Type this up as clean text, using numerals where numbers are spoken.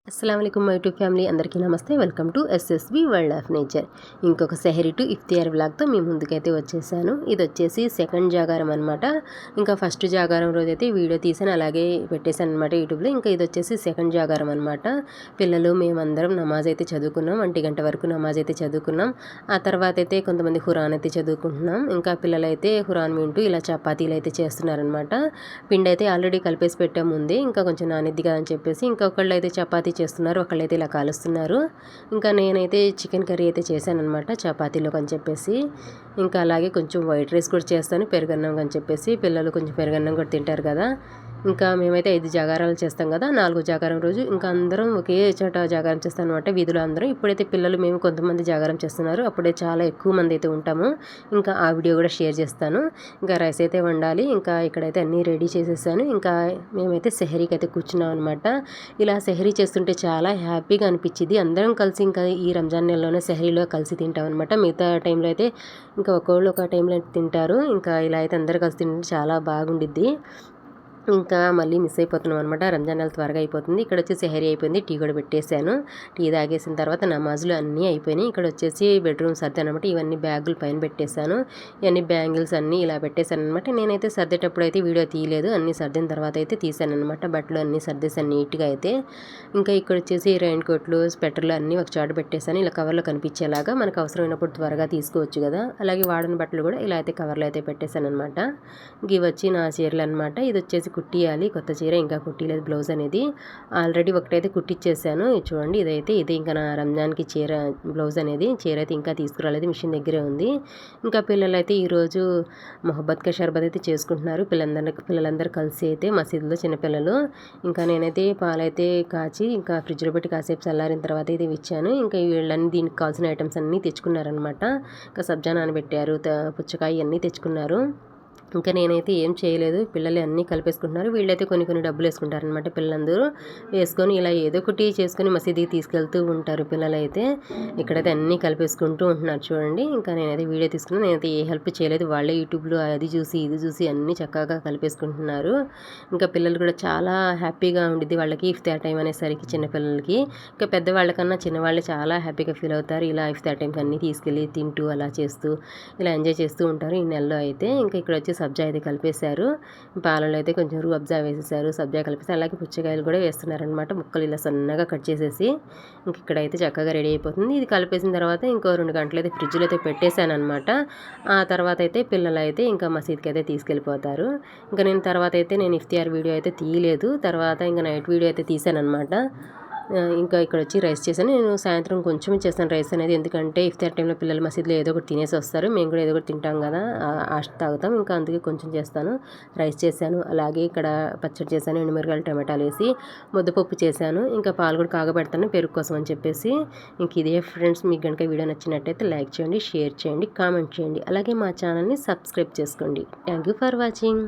అస్సలం my YouTube family అందరికీ నమస్తే. Welcome to SSV world of nature. ఇంకొక సెహరీ టు ఇఫ్తియార్ వ్లాగ్తో మీ ముందుకైతే వచ్చేసాను. ఇది వచ్చేసి సెకండ్ జాగారం అనమాట. ఇంకా ఫస్ట్ జాగారం రోజైతే వీడియో తీసాను, అలాగే పెట్టేశాను అనమాట యూట్యూబ్లో. ఇంకా ఇది వచ్చేసి సెకండ్ జాగారం అనమాట. పిల్లలు మేమందరం నమాజ్ అయితే చదువుకున్నాం, 1 గంట వరకు నమాజ్ అయితే చదువుకున్నాం. ఆ తర్వాత అయితే కొంతమంది ఖురాన్ అయితే చదువుకుంటున్నాం. ఇంకా పిల్లలు అయితే ఖురాన్ వింటూ ఇలా చపాతీలు అయితే చేస్తున్నారనమాట. పిండి అయితే ఆల్రెడీ కలిపేసి పెట్టాము ఉంది, ఇంకా కొంచెం నానిద్ది కదా అని చెప్పేసి ఇంకొకళ్ళు అయితే చపాతీ చేస్తున్నారు, ఒకళ్ళైతే ఇలా కాలుస్తున్నారు. ఇంకా నేనైతే చికెన్ కర్రీ అయితే చేశానమాట చపాతీలోకి అని చెప్పేసి. ఇంకా అలాగే కొంచెం వైట్ రైస్ కూడా చేస్తాను, పెరుగన్నం అని చెప్పేసి. పిల్లలు కొంచెం పెరుగన్నం కూడా తింటారు కదా. ఇంకా మేమైతే 5 జాగారాలు చేస్తాం కదా, 4 జాగారం రోజు ఇంకా అందరం ఒకే చోట జాగారం చేస్తాం అనమాట, వీధిలో అందరం. ఇప్పుడైతే పిల్లలు మేము కొంతమంది జాగారం చేస్తున్నారు, అప్పుడే చాలా ఎక్కువ మంది అయితే ఉంటాము. ఇంకా ఆ వీడియో కూడా షేర్ చేస్తాను. ఇంకా రైస్ అయితే వండాలి, ఇంకా ఇక్కడైతే అన్నీ రెడీ చేసేసాను. ఇంకా మేమైతే సెహరీకి అయితే కూర్చున్నాం అనమాట. ఇలా సెహరీ చేస్తుంటే చాలా హ్యాపీగా అనిపించింది. అందరం కలిసి ఇంకా ఈ రంజాన్ నెలలోనే సెహరీలో కలిసి తింటాం అనమాట. మిగతా టైంలో అయితే ఇంకా ఒక్కొళ్ళు ఒక టైంలో తింటారు. ఇంకా ఇలా అయితే అందరు కలిసి తింటే చాలా బాగుండిద్ది. ఇంకా మళ్ళీ మిస్ అయిపోతున్నాం అనమాట. రంజాన్ నెల త్వరగా అయిపోతుంది. ఇక్కడ వచ్చి సెహరీ అయిపోయింది, టీ కూడా పెట్టేశాను. టీ తాగేసిన తర్వాత నమాజులు అన్నీ అయిపోయినాయి. ఇక్కడ వచ్చేసి బెడ్రూమ్ సర్దాను అనమాట. ఇవన్నీ బ్యాగులు పైన పెట్టేశాను, ఇవన్నీ బ్యాంగిల్స్ అన్నీ ఇలా పెట్టేశాను అనమాట. నేనైతే సర్దేటప్పుడు అయితే వీడియో తీయలేదు, అన్నీ సర్దిన తర్వాత అయితే తీసాను అనమాట. బట్టలు అన్నీ సర్దేశాను నీట్గా అయితే. ఇంకా ఇక్కడ వచ్చేసి రెయిన్ కోట్లు, స్వెటర్లు అన్నీ ఒక చోట పెట్టేశాను, ఇలా కవర్లో కనిపించేలాగా. మనకు అవసరమైనప్పుడు త్వరగా తీసుకోవచ్చు కదా. అలాగే వాడిన బట్టలు కూడా ఇలా అయితే కవర్లో అయితే పెట్టేశాను అనమాట. ఇవి వచ్చి నా చీరలు అనమాట. ఇది వచ్చేసి కుట్టియాలి, కొత్త చీర ఇంకా కుట్టిలేదు. బ్లౌజ్ అనేది ఆల్రెడీ ఒకటైతే కుట్టించేసాను. ఇది చూడండి, ఇది ఇంకా నా రంజాన్కి చీర బ్లౌజ్ అనేది. చీర అయితే ఇంకా తీసుకురాలేదు, మిషన్ దగ్గరే ఉంది. ఇంకా పిల్లలు అయితే ఈరోజు మొహబ్బత్ కా షర్బత్ అయితే చేసుకుంటున్నారు. పిల్లలందరూ కలిసి అయితే మసీదులో చిన్నపిల్లలు. ఇంకా నేనైతే పాలైతే కాచి ఇంకా ఫ్రిడ్జ్లో పెట్టి కాసేపు చల్లారిన తర్వాత అయితే ఇచ్చాను. ఇంకా వీళ్ళని దీనికి కావాల్సిన ఐటమ్స్ అన్నీ తెచ్చుకున్నారనమాట. ఇంకా సబ్జా నానబెట్టారు, పుచ్చకాయ అన్నీ తెచ్చుకున్నారు. ఇంకా నేనైతే ఏం చేయలేదు, పిల్లలు అన్నీ కలిపేసుకుంటున్నారు. వీళ్ళైతే కొన్ని డబ్బులు వేసుకుంటారనమాట. పిల్లలందరూ వేసుకొని ఇలా ఏదో ఒకటి చేసుకొని మసీదుకి తీసుకెళ్తూ ఉంటారు పిల్లలైతే. ఇక్కడైతే అన్నీ కలిపేసుకుంటూ ఉంటున్నారు చూడండి. ఇంకా నేనైతే వీడియో తీసుకున్నాను, నేనైతే ఏ హెల్ప్ చేయలేదు. వాళ్ళే యూట్యూబ్లో అది చూసి ఇది చూసి అన్నీ చక్కగా కలిపేసుకుంటున్నారు. ఇంకా పిల్లలు కూడా చాలా హ్యాపీగా ఉండిద్ది వాళ్ళకి ఇఫ్తార్ టైం అనేసరికి. చిన్నపిల్లలకి ఇంకా పెద్దవాళ్ళకన్నా చిన్నవాళ్ళే చాలా హ్యాపీగా ఫీల్ అవుతారు. ఇలా ఇఫ్తార్ టైంకి అన్నీ తీసుకెళ్ళి తింటూ అలా చేస్తూ ఇలా ఎంజాయ్ చేస్తూ ఉంటారు ఈ నెలలో అయితే. ఇంకా ఇక్కడ వచ్చి సబ్జా అయితే కలిపేశారు, పాలలో అయితే కొంచెం రూఅబ్జా వేసేసారు, సబ్జా కలిపేసారు. అలాగే పుచ్చకాయలు కూడా వేస్తున్నారనమాట, ముక్కలు ఇలా సన్నగా కట్ చేసేసి. ఇంక ఇక్కడైతే చక్కగా రెడీ అయిపోతుంది. ఇది కలిపేసిన తర్వాత ఇంకో 2 గంటలు అయితే ఫ్రిడ్జ్లో అయితే పెట్టేశాను అనమాట. ఆ తర్వాత అయితే పిల్లలు అయితే ఇంకా మసీద్కి అయితే తీసుకెళ్ళిపోతారు. ఇంకా నేను తర్వాత అయితే నేను ఇఫ్తియార్ వీడియో అయితే తీయలేదు, తర్వాత ఇంకా నైట్ వీడియో అయితే తీసాను అనమాట. ఇంకా ఇక్కడ వచ్చి రైస్ చేశాను. నేను సాయంత్రం కొంచెం చేస్తాను రైస్ అనేది, ఎందుకంటే ఇఫ్తార్ టైంలో పిల్లలు మసీదులో ఏదో ఒకటి తినేసి వస్తారు, మేము కూడా ఏదో ఒకటి తింటాం కదా, ఆశ తాగుతాం. ఇంకా అందుకే కొంచెం చేస్తాను. రైస్ చేశాను, అలాగే ఇక్కడ పచ్చడి చేశాను, ఎండుమిరగాయలు టమాటాలు వేసి. ముద్దపప్పు చేశాను, ఇంకా పాలు కూడా కాగబెడతాను పెరుగు కోసం అని చెప్పేసి. ఇంక ఇదే ఫ్రెండ్స్, మీకు కనుక వీడియో నచ్చినట్టయితే లైక్ చేయండి, షేర్ చేయండి, కామెంట్ చేయండి, అలాగే మా ఛానల్ని సబ్స్క్రైబ్ చేసుకోండి. Thank you for watching.